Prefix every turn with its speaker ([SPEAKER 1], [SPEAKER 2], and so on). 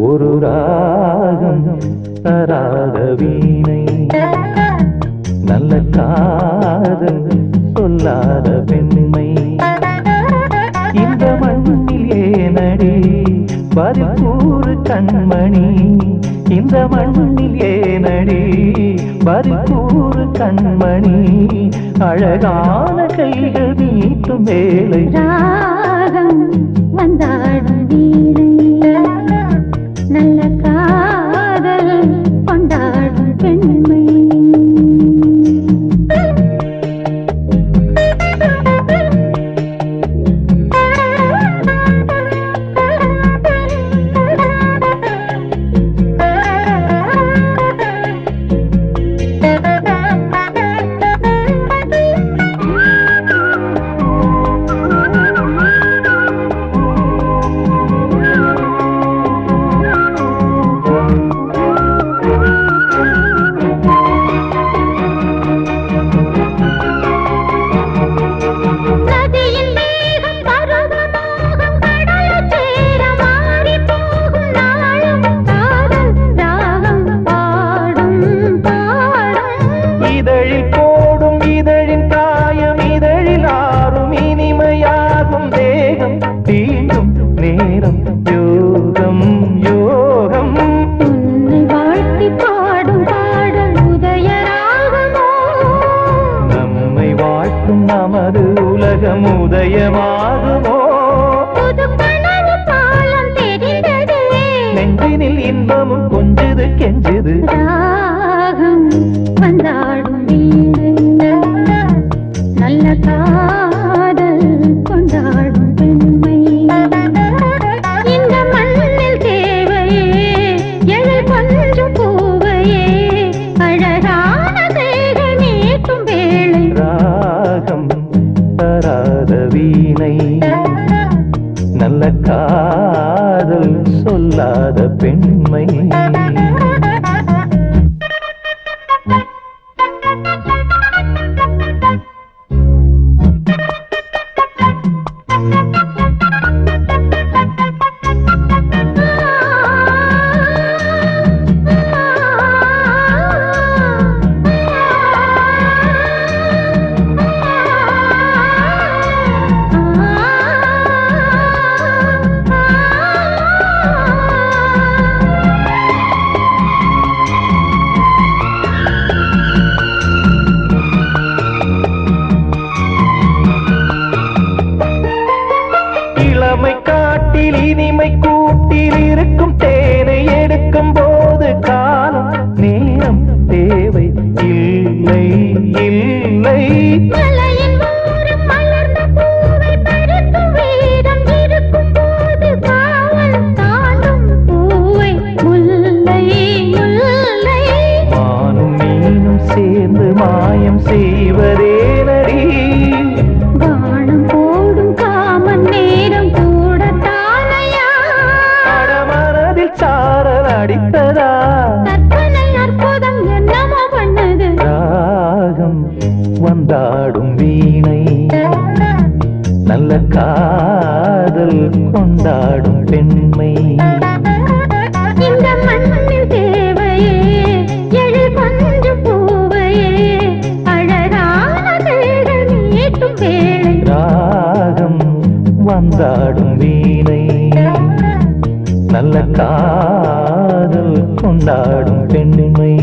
[SPEAKER 1] ஒரு ராகம் தராத வீணை, நல்ல காதல் சொல்லாத பெண்மை. இந்த மண்ணில் ஏனடி பதில் கூறு கண்மணி, இந்த மண்ணில் ஏனடி பதில் கூறு கண்மணி. அழகான கைகள் நீட்டும் வேளை
[SPEAKER 2] ராகம் வந்தாடும் வீணை, நல்ல காதல் கொண்டாடும் பெண்மை.
[SPEAKER 1] தீண்டும் நேரம் யோகம் யோகம்,
[SPEAKER 2] உன்னை வாழ்த்தி பாடும் பாடல் உதயராகமோ,
[SPEAKER 1] நம்மை வாழ்த்தும் நமது உலகம் உதயமாகுமோ.
[SPEAKER 2] புது கனவு பாலம் தெரிந்தது,
[SPEAKER 1] நெஞ்சினில் இன்பமும் கொஞ்சது கெஞ்சது.
[SPEAKER 2] ராகம் வந்தாடும் வீணை, நல்ல காதல் கொண்டாடும் பெண்மை. இந்த மண்ணில் தேவையே எழில் கொஞ்சம் பூவையே, அழகான தேகை நீட்டும் வேளை.
[SPEAKER 1] ராகம் தராத வீணை, நல்ல காதல் சொல்லாத பெண்மை. இளமை காட்டில் இனிமை கூட்டில் இருக்கும் தேனை எடுக்கும் போது காலம் நேரம் தேவை இல்லை இல்லை.
[SPEAKER 2] மலையின் ஓரம் மலர்ந்த பூவை பறிக்கும் வீரம் இருக்கும் போது, காவல் தாண்டும் பூவை முல்லை முல்லை.
[SPEAKER 1] மானும் மீனும் சேர்ந்து மாயம் செய்வதேனடி,
[SPEAKER 2] வானம் போடும் காமன் நேரம் கூட தானையா,
[SPEAKER 1] அடமனதில் சாரல் அடித்ததா,
[SPEAKER 2] கற்பனை அற்புதம் என்னமோ பண்ணது.
[SPEAKER 1] ராகம் வந்தாடும் வீணை, நல்ல காதல் கொண்டாடும் பெண்மை.
[SPEAKER 2] இந்த மண்ணில் தேவையே எழில் கொஞ்சம் பூவையே, அழகான தேகை நீட்டும் வேளை.
[SPEAKER 1] ராகம் வந்தாடும் வீணை, நல்ல காதல் கொண்டாடும் பெண்மை.